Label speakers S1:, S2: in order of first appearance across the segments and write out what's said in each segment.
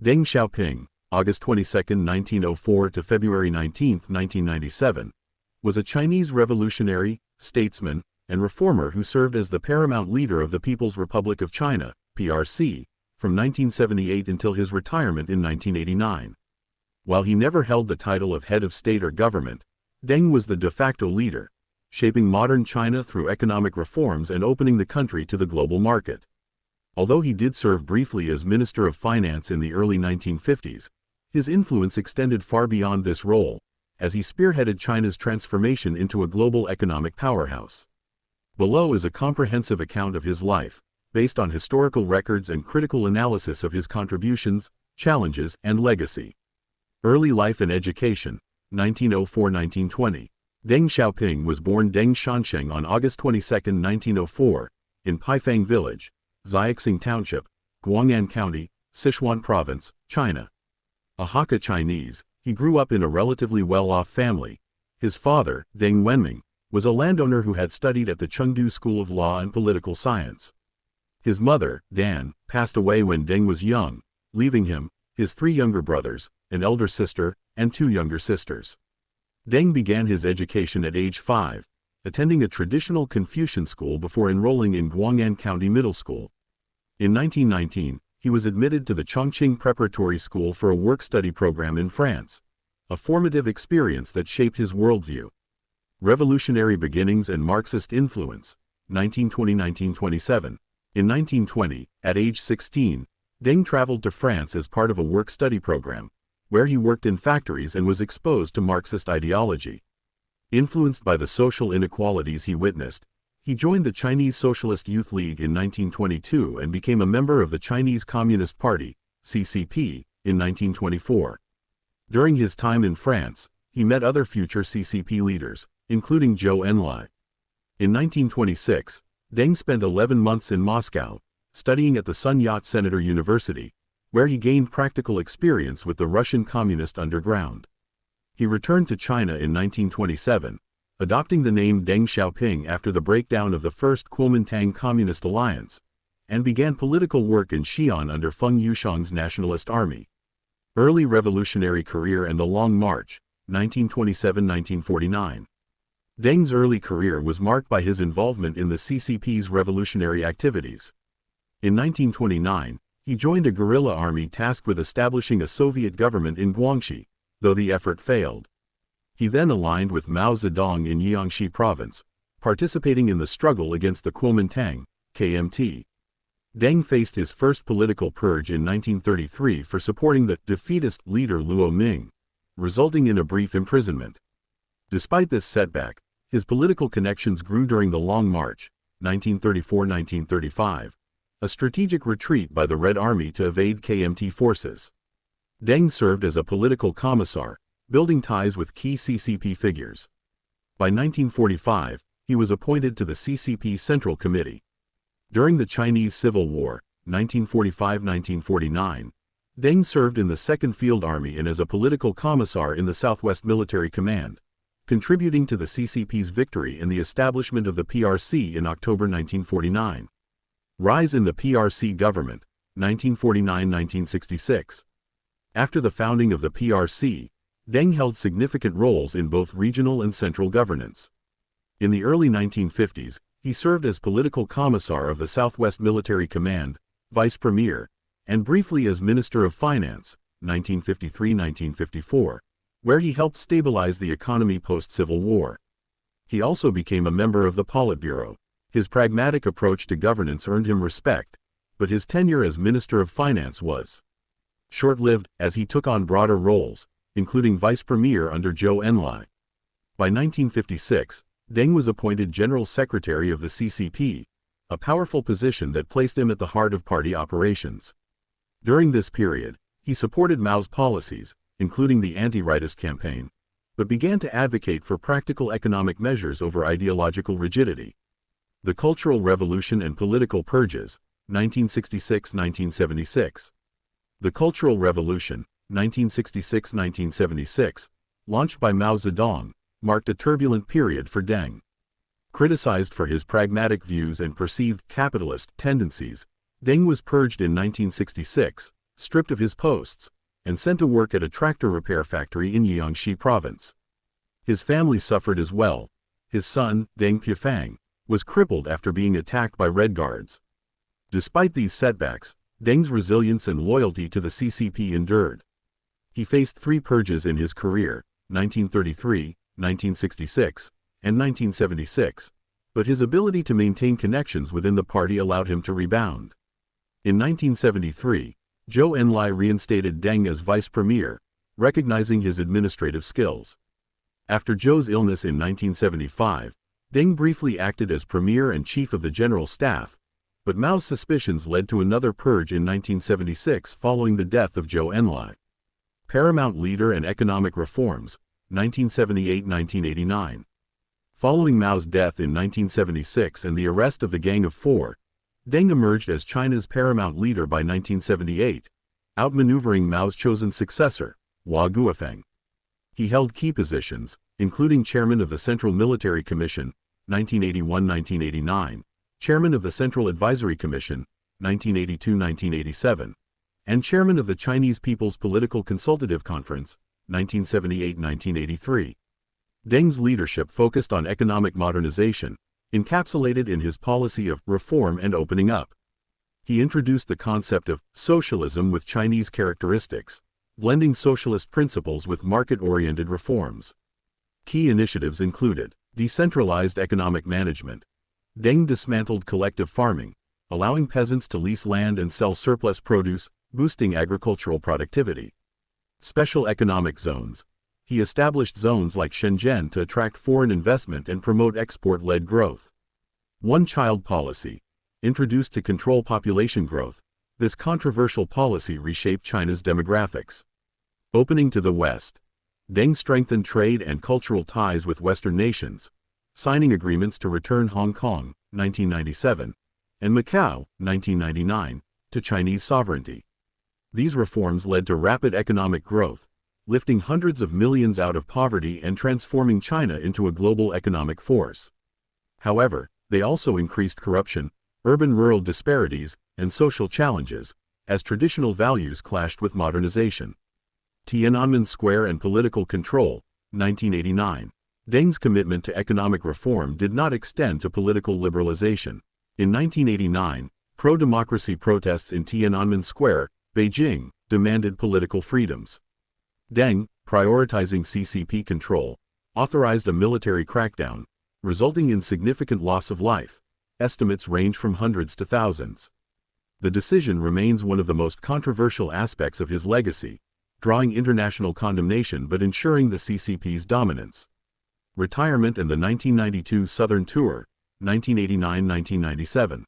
S1: Deng Xiaoping, August 22, 1904 to February 19, 1997, was a Chinese revolutionary, statesman, and reformer who served as the paramount leader of the People's Republic of China, PRC, from 1978 until his retirement in 1989. While he never held the title of head of state or government, Deng was the de facto leader, shaping modern China through economic reforms and opening the country to the global market. Although he did serve briefly as Minister of Finance in the early 1950s, his influence extended far beyond this role, as he spearheaded China's transformation into a global economic powerhouse. Below is a comprehensive account of his life, based on historical records and critical analysis of his contributions, challenges, and legacy. Early life and education, 1904–1920. Deng Xiaoping was born Deng Shansheng on August 22, 1904, in Paifang Village, Jiangxi Township, Guang'an County, Sichuan Province, China. A Hakka Chinese, he grew up in a relatively well-off family. His father, Deng Wenming, was a landowner who had studied at the Chengdu School of Law and Political Science. His mother, Dan, passed away when Deng was young, leaving him, his three younger brothers, an elder sister, and two younger sisters. Deng began his education at age 5, attending a traditional Confucian school before enrolling in Guang'an County Middle School. In 1919, he was admitted to the Chongqing Preparatory School for a work-study program in France, a formative experience that shaped his worldview. Revolutionary beginnings and Marxist influence, 1920–1927. In 1920, at age 16, Deng traveled to France as part of a work-study program, where he worked in factories and was exposed to Marxist ideology. Influenced by the social inequalities he witnessed, he joined the Chinese Socialist Youth League in 1922 and became a member of the Chinese Communist Party, CCP, in 1924. During his time in France, he met other future CCP leaders, including Zhou Enlai. In 1926, Deng spent 11 months in Moscow, studying at the Sun Yat-Senator University, where he gained practical experience with the Russian communist underground. He returned to China in 1927, adopting the name Deng Xiaoping after the breakdown of the First Kuomintang Communist Alliance, and began political work in Xi'an under Feng Yuxiang's Nationalist Army. Early revolutionary career and the Long March, 1927–1949. Deng's early career was marked by his involvement in the CCP's revolutionary activities. In 1929, he joined a guerrilla army tasked with establishing a Soviet government in Jiangxi, though the effort failed. He then aligned with Mao Zedong in Jiangxi Province, participating in the struggle against the Kuomintang, KMT. Deng faced his first political purge in 1933 for supporting the defeatist leader Luo Ming, resulting in a brief imprisonment. Despite this setback, his political connections grew during the Long March, 1934–1935, a strategic retreat by the Red Army to evade KMT forces. Deng served as a political commissar, building ties with key CCP figures. By 1945, he was appointed to the CCP Central Committee. During the Chinese Civil War, 1945–1949, Deng served in the 2nd Field Army and as a political commissar in the Southwest Military Command, contributing to the CCP's victory in the establishment of the PRC in October 1949. Rise in the PRC government, 1949–1966. After the founding of the PRC, Deng held significant roles in both regional and central governance. In the early 1950s, he served as political commissar of the Southwest Military Command, vice premier, and briefly as Minister of Finance, 1953–1954, where he helped stabilize the economy post-Civil War. He also became a member of the Politburo. His pragmatic approach to governance earned him respect, but his tenure as Minister of Finance was short-lived, as he took on broader roles, including vice premier under Zhou Enlai. By 1956, Deng was appointed General Secretary of the CCP, a powerful position that placed him at the heart of party operations. During this period, he supported Mao's policies, including the anti-rightist campaign, but began to advocate for practical economic measures over ideological rigidity. The Cultural Revolution and Political Purges, 1966–1976. The Cultural Revolution, 1966–1976, launched by Mao Zedong, marked a turbulent period for Deng. Criticized for his pragmatic views and perceived capitalist tendencies, Deng was purged in 1966, stripped of his posts, and sent to work at a tractor repair factory in Jiangxi Province. His family suffered as well. His son, Deng Pufang, was crippled after being attacked by Red Guards. Despite these setbacks, Deng's resilience and loyalty to the CCP endured. He faced 3 purges in his career, 1933, 1966, and 1976, but his ability to maintain connections within the party allowed him to rebound. In 1973, Zhou Enlai reinstated Deng as vice premier, recognizing his administrative skills. After Zhou's illness in 1975, Deng briefly acted as premier and chief of the general staff, but Mao's suspicions led to another purge in 1976 following the death of Zhou Enlai. Paramount leader and economic reforms, 1978–1989. Following Mao's death in 1976 and the arrest of the Gang of Four, Deng emerged as China's paramount leader by 1978, outmaneuvering Mao's chosen successor, Hua Guofeng. He held key positions, including chairman of the Central Military Commission, 1981–1989, chairman of the Central Advisory Commission, 1982–1987, and chairman of the Chinese People's Political Consultative Conference, 1978–1983. Deng's leadership focused on economic modernization, encapsulated in his policy of reform and opening up. He introduced the concept of socialism with Chinese characteristics, blending socialist principles with market-oriented reforms. Key initiatives included decentralized economic management. Deng dismantled collective farming, allowing peasants to lease land and sell surplus produce, boosting agricultural productivity. Special economic zones. He established zones like Shenzhen to attract foreign investment and promote export-led growth. One-child policy. Introduced to control population growth, this controversial policy reshaped China's demographics. Opening to the West. Deng strengthened trade and cultural ties with Western nations, signing agreements to return Hong Kong, 1997, and Macau, 1999, to Chinese sovereignty. These reforms led to rapid economic growth, lifting hundreds of millions out of poverty and transforming China into a global economic force. However, they also increased corruption, urban-rural disparities, and social challenges, as traditional values clashed with modernization. Tiananmen Square and political control, 1989. Deng's commitment to economic reform did not extend to political liberalization. In 1989, pro-democracy protests in Tiananmen Square, Beijing, demanded political freedoms. Deng, prioritizing CCP control, authorized a military crackdown, resulting in significant loss of life. Estimates range from hundreds to thousands. The decision remains one of the most controversial aspects of his legacy, drawing international condemnation but ensuring the CCP's dominance. Retirement and the 1992 Southern Tour, 1989–1997.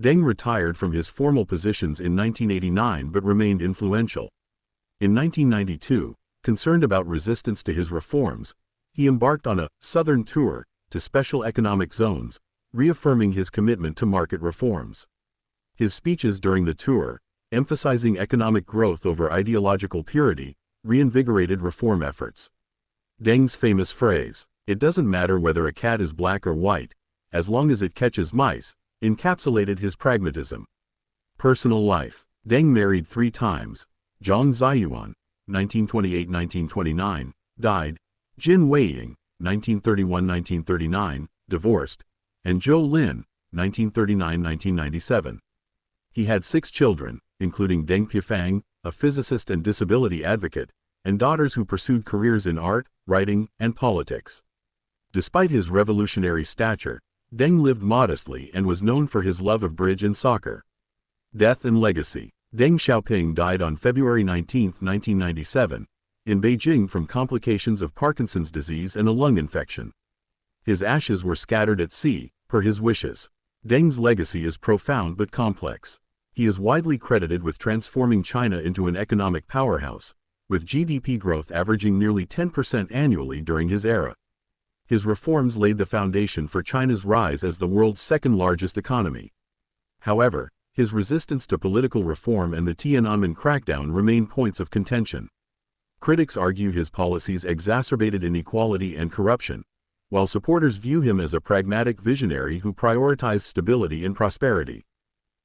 S1: Deng retired from his formal positions in 1989 but remained influential. In 1992, concerned about resistance to his reforms, he embarked on a Southern Tour to special economic zones, reaffirming his commitment to market reforms. His speeches during the tour, emphasizing economic growth over ideological purity, reinvigorated reform efforts. Deng's famous phrase, "It doesn't matter whether a cat is black or white, as long as it catches mice," encapsulated his pragmatism. Personal life. Deng married 3 times. Zhang Ziyuan, 1928–1929, died. Jin Weiying, 1931–1939, divorced. And Zhou Lin, 1939–1997. He had 6 children, including Deng Pufang, a physicist and disability advocate, and daughters who pursued careers in art, writing, and politics. Despite his revolutionary stature, Deng lived modestly and was known for his love of bridge and soccer. Death and legacy. Deng Xiaoping died on February 19, 1997, in Beijing from complications of Parkinson's disease and a lung infection. His ashes were scattered at sea, per his wishes. Deng's legacy is profound but complex. He is widely credited with transforming China into an economic powerhouse, with GDP growth averaging nearly 10% annually during his era. His reforms laid the foundation for China's rise as the world's second-largest economy. However, his resistance to political reform and the Tiananmen crackdown remain points of contention. Critics argue his policies exacerbated inequality and corruption, while supporters view him as a pragmatic visionary who prioritized stability and prosperity.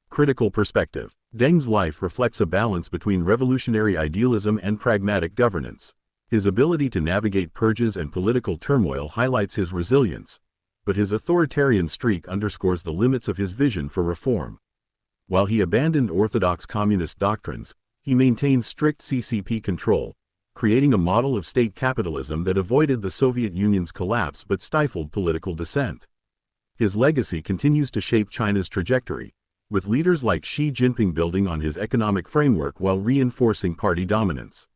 S1: Critical perspective. Deng's life reflects a balance between revolutionary idealism and pragmatic governance. His ability to navigate purges and political turmoil highlights his resilience, but his authoritarian streak underscores the limits of his vision for reform. While he abandoned orthodox communist doctrines, he maintained strict CCP control, creating a model of state capitalism that avoided the Soviet Union's collapse but stifled political dissent. His legacy continues to shape China's trajectory, with leaders like Xi Jinping building on his economic framework while reinforcing party dominance.